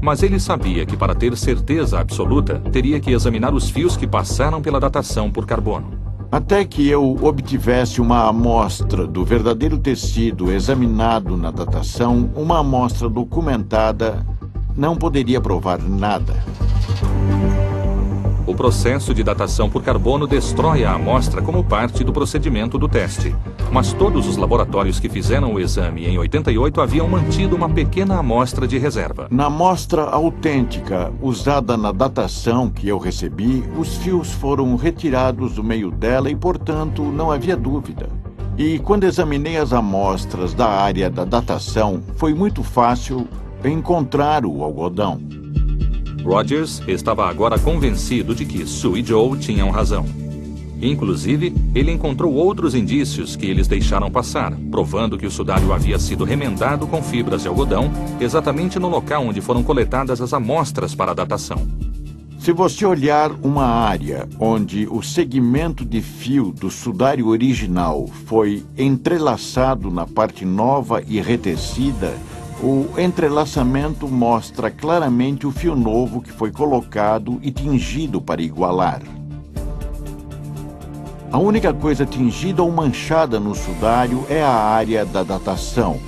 Mas ele sabia que para ter certeza absoluta, teria que examinar os fios que passaram pela datação por carbono. Até que eu obtivesse uma amostra do verdadeiro tecido examinado na datação, uma amostra documentada, não poderia provar nada. O processo de datação por carbono destrói a amostra como parte do procedimento do teste. Mas todos os laboratórios que fizeram o exame em 88 haviam mantido uma pequena amostra de reserva. Na amostra autêntica usada na datação que eu recebi, os fios foram retirados do meio dela e, portanto, não havia dúvida. E quando examinei as amostras da área da datação, foi muito fácil encontrar o algodão. Rogers estava agora convencido de que Sue e Joe tinham razão. Inclusive, ele encontrou outros indícios que eles deixaram passar, provando que o sudário havia sido remendado com fibras de algodão exatamente no local onde foram coletadas as amostras para a datação. Se você olhar uma área onde o segmento de fio do sudário original foi entrelaçado na parte nova e retecida, o entrelaçamento mostra claramente o fio novo que foi colocado e tingido para igualar. A única coisa tingida ou manchada no sudário é a área da datação.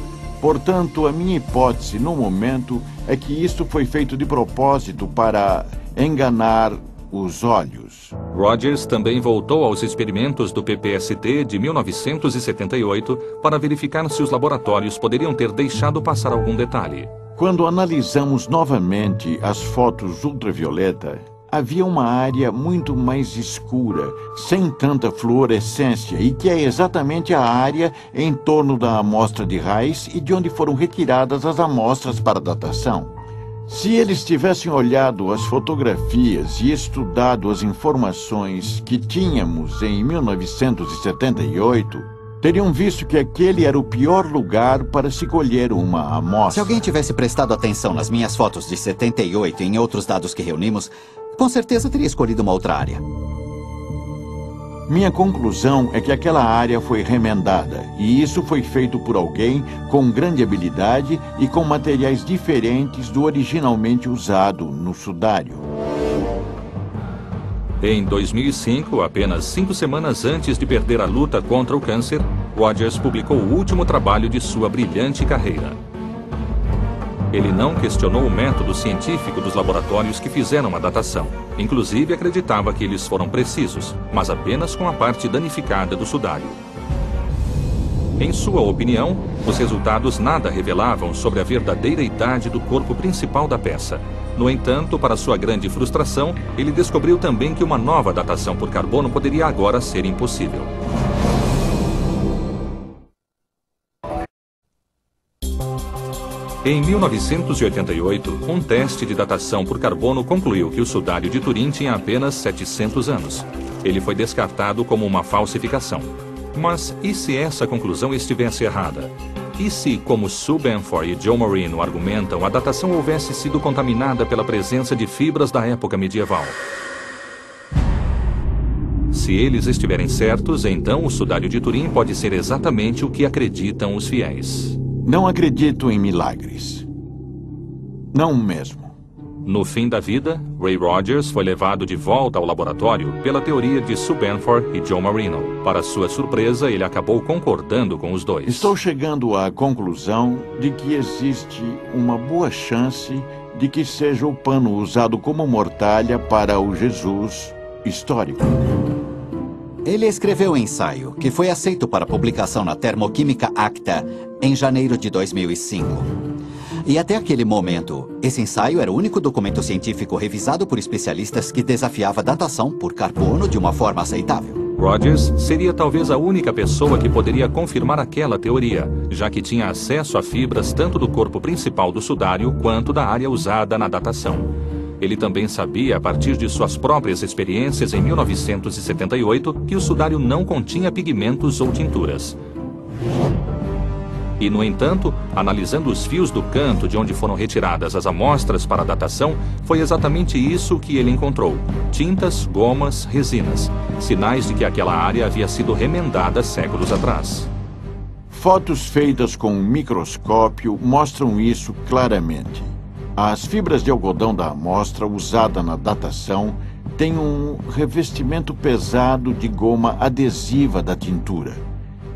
Portanto, a minha hipótese no momento é que isto foi feito de propósito para enganar os olhos. Rogers também voltou aos experimentos do PPST de 1978 para verificar se os laboratórios poderiam ter deixado passar algum detalhe. Quando analisamos novamente as fotos ultravioleta, havia uma área muito mais escura, sem tanta fluorescência, e que é exatamente a área em torno da amostra de raiz e de onde foram retiradas as amostras para datação. Se eles tivessem olhado as fotografias e estudado as informações que tínhamos em 1978, teriam visto que aquele era o pior lugar para se colher uma amostra. Se alguém tivesse prestado atenção nas minhas fotos de 78 e em outros dados que reunimos, com certeza teria escolhido uma outra área. Minha conclusão é que aquela área foi remendada, e isso foi feito por alguém com grande habilidade e com materiais diferentes do originalmente usado no sudário. Em 2005, apenas 5 semanas antes de perder a luta contra o câncer, Rogers publicou o último trabalho de sua brilhante carreira. Ele não questionou o método científico dos laboratórios que fizeram a datação. Inclusive, acreditava que eles foram precisos, mas apenas com a parte danificada do sudário. Em sua opinião, os resultados nada revelavam sobre a verdadeira idade do corpo principal da peça. No entanto, para sua grande frustração, ele descobriu também que uma nova datação por carbono poderia agora ser impossível. Em 1988, um teste de datação por carbono concluiu que o sudário de Turim tinha apenas 700 anos. Ele foi descartado como uma falsificação. Mas e se essa conclusão estivesse errada? E se, como Sue Benford e Joe Marino argumentam, a datação houvesse sido contaminada pela presença de fibras da época medieval? Se eles estiverem certos, então o sudário de Turim pode ser exatamente o que acreditam os fiéis. Não acredito em milagres. Não mesmo. No fim da vida, Ray Rogers foi levado de volta ao laboratório pela teoria de Sue Benford e Joe Marino. Para sua surpresa, ele acabou concordando com os dois. Estou chegando à conclusão de que existe uma boa chance de que seja o pano usado como mortalha para o Jesus histórico. Ele escreveu um ensaio que foi aceito para publicação na Thermochemica Acta em janeiro de 2005. E até aquele momento, esse ensaio era o único documento científico revisado por especialistas que desafiava a datação por carbono de uma forma aceitável. Rogers seria talvez a única pessoa que poderia confirmar aquela teoria, já que tinha acesso a fibras tanto do corpo principal do sudário quanto da área usada na datação. Ele também sabia, a partir de suas próprias experiências em 1978, que o sudário não continha pigmentos ou tinturas. E, no entanto, analisando os fios do canto de onde foram retiradas as amostras para a datação, foi exatamente isso que ele encontrou: tintas, gomas, resinas, sinais de que aquela área havia sido remendada séculos atrás. Fotos feitas com um microscópio mostram isso claramente. As fibras de algodão da amostra usada na datação têm um revestimento pesado de goma adesiva da tintura.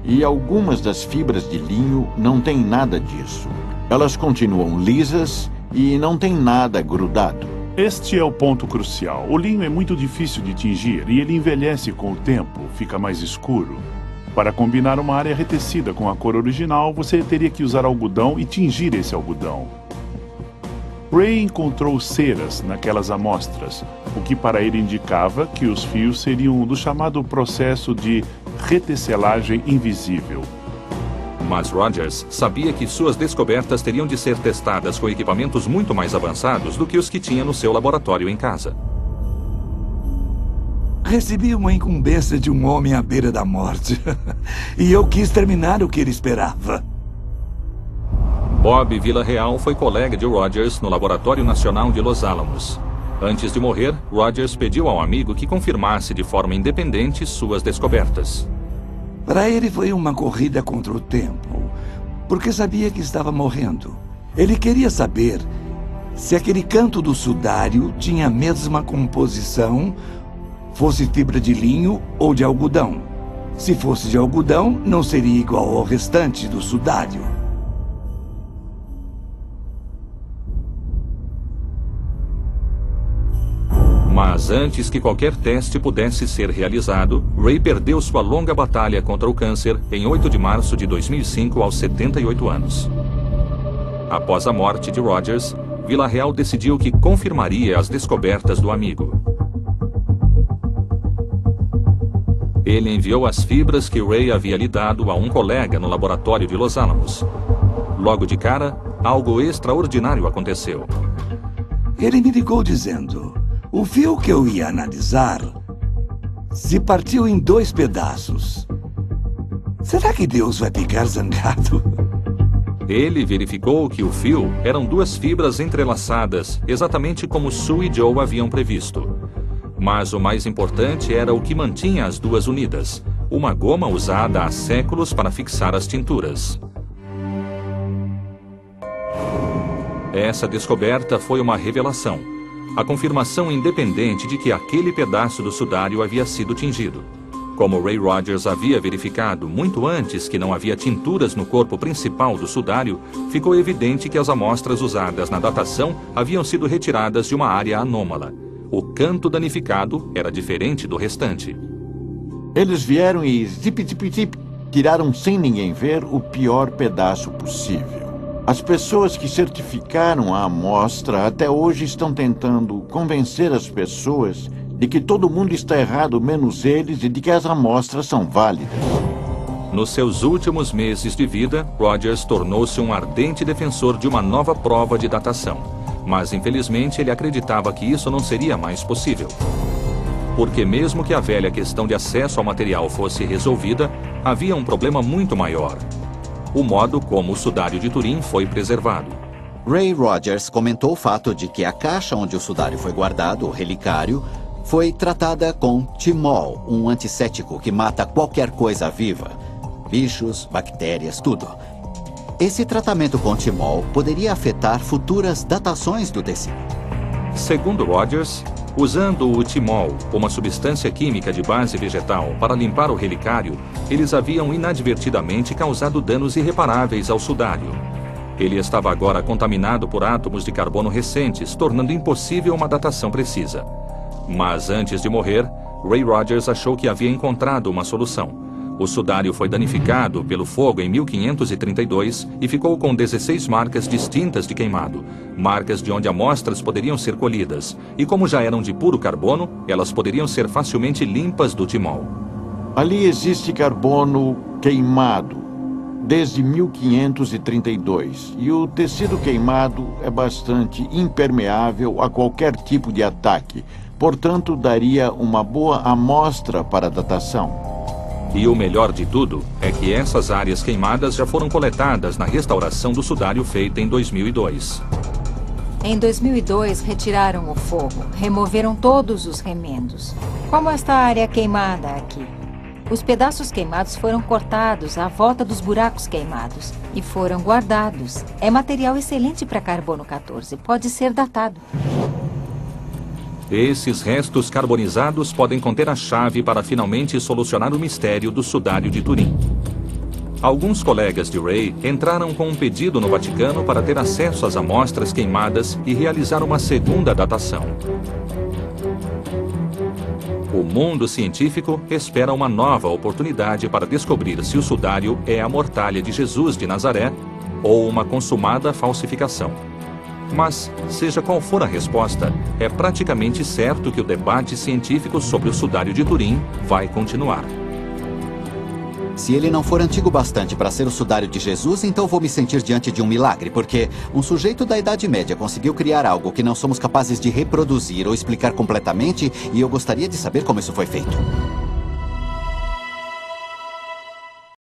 E algumas das fibras de linho não têm nada disso. Elas continuam lisas e não têm nada grudado. Este é o ponto crucial. O linho é muito difícil de tingir e ele envelhece com o tempo, fica mais escuro. Para combinar uma área retecida com a cor original, você teria que usar algodão e tingir esse algodão. Ray encontrou ceras naquelas amostras, o que para ele indicava que os fios seriam do chamado processo de retecelagem invisível. Mas Rogers sabia que suas descobertas teriam de ser testadas com equipamentos muito mais avançados do que os que tinha no seu laboratório em casa. Recebi uma incumbência de um homem à beira da morte. E eu quis terminar o que ele esperava. Bob Villarreal foi colega de Rogers no Laboratório Nacional de Los Alamos. Antes de morrer, Rogers pediu ao amigo que confirmasse de forma independente suas descobertas. Para ele foi uma corrida contra o tempo, porque sabia que estava morrendo. Ele queria saber se aquele canto do sudário tinha a mesma composição, fosse fibra de linho ou de algodão. Se fosse de algodão, não seria igual ao restante do sudário. Mas antes que qualquer teste pudesse ser realizado, Ray perdeu sua longa batalha contra o câncer em 8 de março de 2005, aos 78 anos. Após a morte de Rogers, Villarreal decidiu que confirmaria as descobertas do amigo. Ele enviou as fibras que Ray havia lhe dado a um colega no laboratório de Los Alamos. Logo de cara, algo extraordinário aconteceu. Ele me ligou dizendo: o fio que eu ia analisar se partiu em 2 pedaços. Será que Deus vai ficar zangado? Ele verificou que o fio eram 2 fibras entrelaçadas, exatamente como Sue e Joe haviam previsto. Mas o mais importante era o que mantinha as 2 unidas: uma goma usada há séculos para fixar as tinturas. Essa descoberta foi uma revelação. A confirmação independente de que aquele pedaço do sudário havia sido tingido. Como Ray Rogers havia verificado muito antes que não havia tinturas no corpo principal do sudário, ficou evidente que as amostras usadas na datação haviam sido retiradas de uma área anômala. O canto danificado era diferente do restante. Eles vieram e zip, tiraram sem ninguém ver o pior pedaço possível. As pessoas que certificaram a amostra até hoje estão tentando convencer as pessoas de que todo mundo está errado menos eles e de que as amostras são válidas. Nos seus últimos meses de vida, Rogers tornou-se um ardente defensor de uma nova prova de datação. Mas, infelizmente, ele acreditava que isso não seria mais possível. Porque mesmo que a velha questão de acesso ao material fosse resolvida, havia um problema muito maior: o modo como o sudário de Turim foi preservado. Ray Rogers comentou o fato de que a caixa onde o sudário foi guardado, o relicário, foi tratada com timol, um antisséptico que mata qualquer coisa viva. Bichos, bactérias, tudo. Esse tratamento com timol poderia afetar futuras datações do tecido. Segundo Rogers, usando o timol, uma substância química de base vegetal, para limpar o relicário, eles haviam inadvertidamente causado danos irreparáveis ao sudário. Ele estava agora contaminado por átomos de carbono recentes, tornando impossível uma datação precisa. Mas antes de morrer, Ray Rogers achou que havia encontrado uma solução. O sudário foi danificado pelo fogo em 1532 e ficou com 16 marcas distintas de queimado, marcas de onde amostras poderiam ser colhidas, e como já eram de puro carbono, elas poderiam ser facilmente limpas do timol. Ali existe carbono queimado desde 1532, e o tecido queimado é bastante impermeável a qualquer tipo de ataque, portanto daria uma boa amostra para a datação. E o melhor de tudo é que essas áreas queimadas já foram coletadas na restauração do sudário feita em 2002. Em 2002, retiraram o fogo, removeram todos os remendos, como esta área queimada aqui. Os pedaços queimados foram cortados à volta dos buracos queimados E foram guardados. É material excelente para carbono 14. Pode ser datado. Esses restos carbonizados podem conter a chave para finalmente solucionar o mistério do sudário de Turim. Alguns colegas de Ray entraram com um pedido no Vaticano para ter acesso às amostras queimadas e realizar uma segunda datação. O mundo científico espera uma nova oportunidade para descobrir se o sudário é a mortalha de Jesus de Nazaré ou uma consumada falsificação. Mas, seja qual for a resposta, é praticamente certo que o debate científico sobre o sudário de Turim vai continuar. Se ele não for antigo bastante para ser o sudário de Jesus, então vou me sentir diante de um milagre, porque um sujeito da Idade Média conseguiu criar algo que não somos capazes de reproduzir ou explicar completamente, e eu gostaria de saber como isso foi feito.